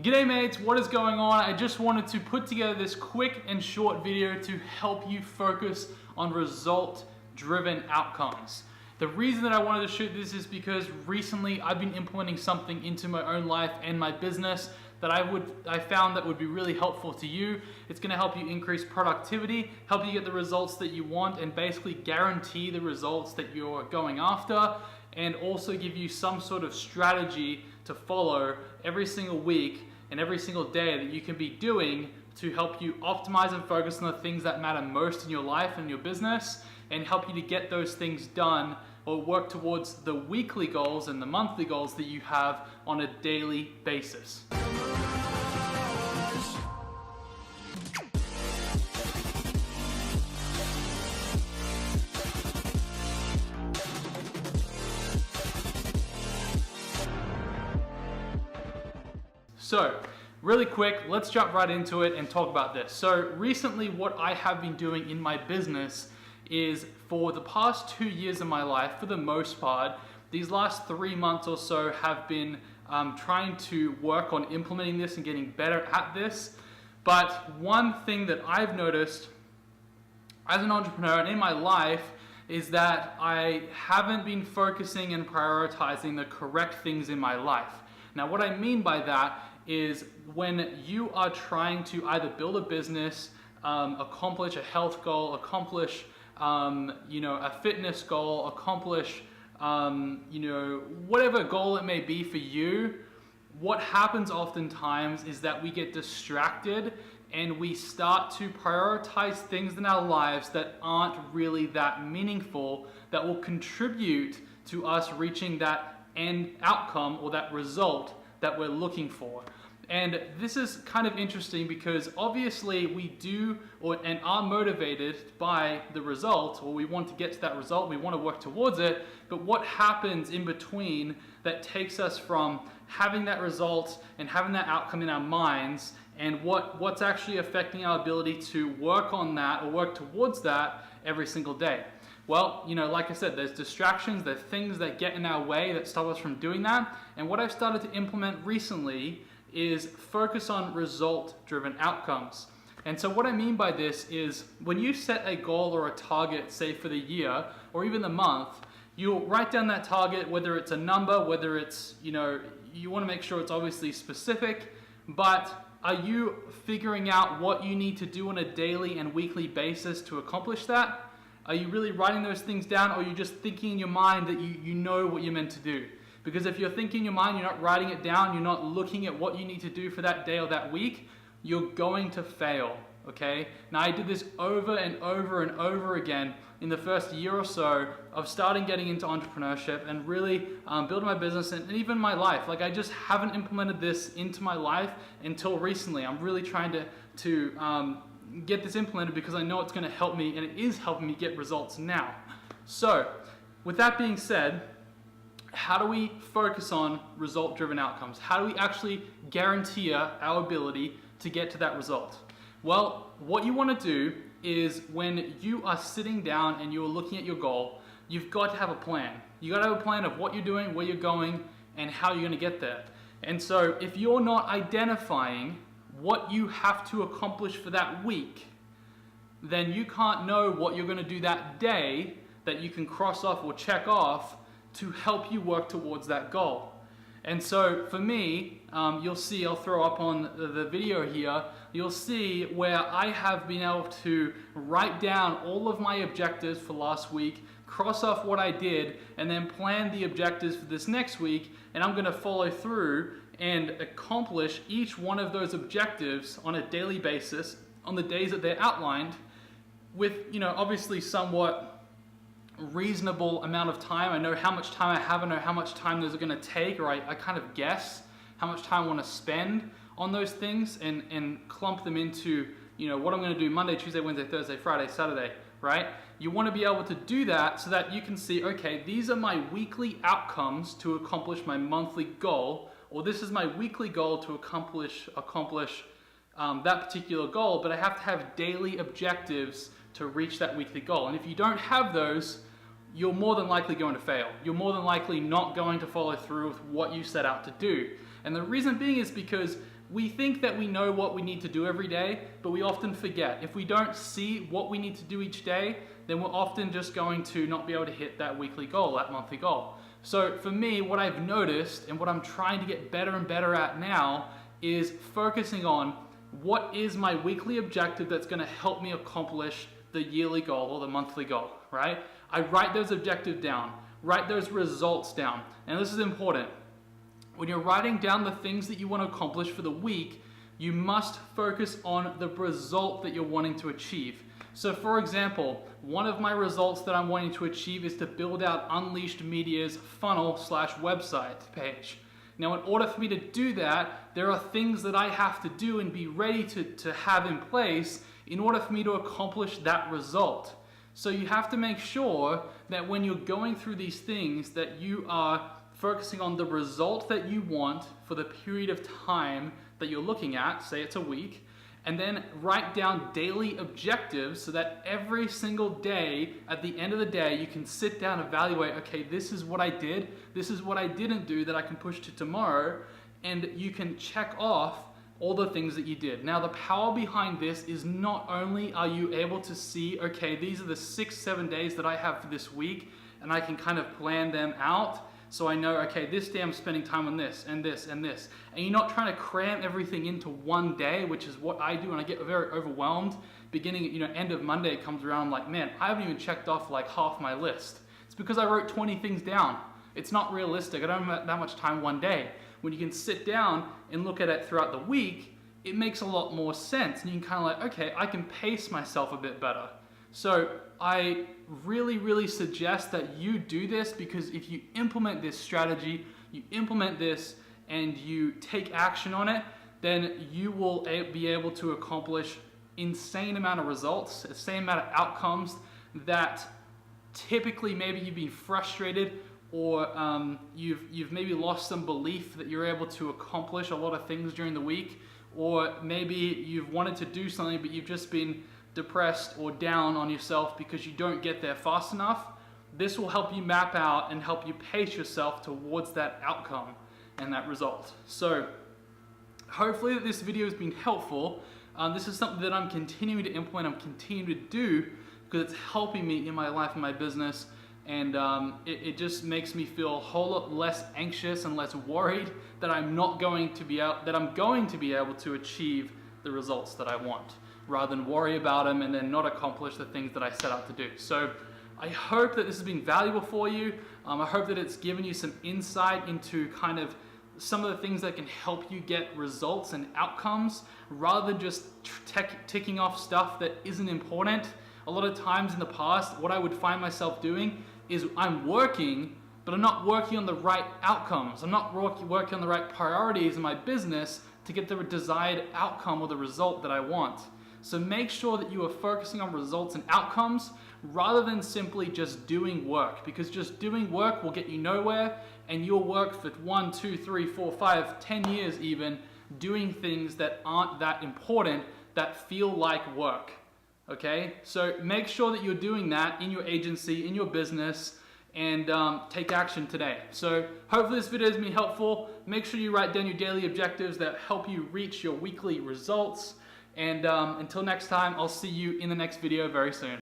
G'day mates, what is going on? I just wanted to put together this quick and short video to help you focus on result-driven outcomes. The reason that I wanted to shoot this is because recently I've been implementing something into my own life and my business that I found that would be really helpful to you. It's going to help you increase productivity, help you get the results that you want, and basically guarantee the results that you're going after, and also give you some sort of strategy to follow every single week and every single day that you can be doing to help you optimize and focus on the things that matter most in your life and your business, and help you to get those things done or work towards the weekly goals and the monthly goals that you have on a daily basis. So, really quick, let's jump right into it and talk about this. So recently what I have been doing in my business is, for the past 2 years of my life, for the most part, these last 3 months or so have been trying to work on implementing this and getting better at this. But one thing that I've noticed as an entrepreneur and in my life is that I haven't been focusing and prioritizing the correct things in my life. Now what I mean by that is, when you are trying to either build a business, accomplish a health goal, accomplish a fitness goal, accomplish whatever goal it may be for you, what happens oftentimes is that we get distracted and we start to prioritize things in our lives that aren't really that meaningful, that will contribute to us reaching that end outcome or that result that we're looking for. And this is kind of interesting because obviously we do and are motivated by the result, or we want to get to that result, we want to work towards it, but what happens in between that takes us from having that result and having that outcome in our minds, and what's actually affecting our ability to work on that or work towards that every single day? Well, like I said, there's distractions, there's things that get in our way that stop us from doing that. And what I've started to implement recently is focus on result-driven outcomes. And so what I mean by this is, when you set a goal or a target, say for the year or even the month, you'll write down that target, whether it's a number, whether it's, you want to make sure it's obviously specific, but are you figuring out what you need to do on a daily and weekly basis to accomplish that? Are you really writing those things down, or are you just thinking in your mind that you know what you're meant to do? Because if you're thinking in your mind, you're not writing it down, you're not looking at what you need to do for that day or that week, you're going to fail, okay? Now I did this over and over and over again in the first year or so of starting getting into entrepreneurship and really building my business and even my life. Like, I just haven't implemented this into my life until recently. I'm really trying to get this implemented because I know it's going to help me, and it is helping me get results now. So with that being said, how do we focus on result-driven outcomes? How do we actually guarantee our ability to get to that result? Well, what you want to do is, when you are sitting down and you're looking at your goal, you've got to have a plan. You got to have a plan of what you're doing, where you're going, and how you're going to get there. And so if you're not identifying what you have to accomplish for that week, then you can't know what you're going to do that day that you can cross off or check off to help you work towards that goal. And so for me, you'll see, I'll throw up on the video here, you'll see where I have been able to write down all of my objectives for last week, cross off what I did, and then plan the objectives for this next week, and I'm going to follow through and accomplish each one of those objectives on a daily basis on the days that they're outlined, with obviously somewhat reasonable amount of time. I know how much time I have, I know how much time those are going to take, or I kind of guess how much time I want to spend on those things and clump them into what I'm going to do Monday, Tuesday, Wednesday, Thursday, Friday, Saturday, right? You want to be able to do that so that you can see, okay, these are my weekly outcomes to accomplish my monthly goal, or this is my weekly goal to accomplish that particular goal, but I have to have daily objectives to reach that weekly goal. And if you don't have those, you're more than likely going to fail. You're more than likely not going to follow through with what you set out to do. And the reason being is because we think that we know what we need to do every day, but we often forget. If we don't see what we need to do each day, then we're often just going to not be able to hit that weekly goal, that monthly goal. So for me, what I've noticed and what I'm trying to get better and better at now is focusing on what is my weekly objective that's going to help me accomplish the yearly goal or the monthly goal, right? I write those objectives down, write those results down. And this is important. When you're writing down the things that you want to accomplish for the week, you must focus on the result that you're wanting to achieve. So for example, one of my results that I'm wanting to achieve is to build out Unleashed Media's funnel/website page. Now, in order for me to do that, there are things that I have to do and be ready to have in place in order for me to accomplish that result. So you have to make sure that when you're going through these things that you are focusing on the result that you want for the period of time that you're looking at, say it's a week, and then write down daily objectives so that every single day, at the end of the day, you can sit down and evaluate, okay, this is what I did, this is what I didn't do that I can push to tomorrow, and you can check off all the things that you did. Now, the power behind this is not only are you able to see, okay, these are the 6-7 days that I have for this week, and I can kind of plan them out, so I know, okay, this day I'm spending time on this and this and this. And you're not trying to cram everything into one day, which is what I do, and I get very overwhelmed. Beginning, end of Monday comes around, I'm like, man, I haven't even checked off like half my list. It's because I wrote 20 things down. It's not realistic. I don't have that much time one day. When you can sit down and look at it throughout the week, it makes a lot more sense. And you can kind of like, okay, I can pace myself a bit better. So I really, really suggest that you do this, because if you implement this strategy, you implement this and you take action on it, then you will be able to accomplish insane amount of results, the same amount of outcomes that typically maybe you've been frustrated or you've maybe lost some belief that you're able to accomplish a lot of things during the week, or maybe you've wanted to do something but you've just been depressed or down on yourself because you don't get there fast enough. This will help you map out and help you pace yourself towards that outcome and that result. So hopefully that this video has been helpful. This is something that I'm continuing to implement, I'm continuing to do, because it's helping me in my life and my business, and it just makes me feel a whole lot less anxious and less worried that I'm going to be able to achieve the results that I want, rather than worry about them and then not accomplish the things that I set out to do. So I hope that this has been valuable for you. I hope that it's given you some insight into kind of some of the things that can help you get results and outcomes, rather than just ticking off stuff that isn't important. A lot of times in the past, what I would find myself doing is I'm working, but I'm not working on the right outcomes. I'm not working on the right priorities in my business to get the desired outcome or the result that I want. So make sure that you are focusing on results and outcomes rather than simply just doing work, because just doing work will get you nowhere, and you'll work for 1, 2, 3, 4, 5, 10 years even doing things that aren't that important, that feel like work. Okay? So make sure that you're doing that in your agency, in your business, and take action today. So hopefully this video has been helpful. Make sure you write down your daily objectives that help you reach your weekly results. And until next time, I'll see you in the next video very soon.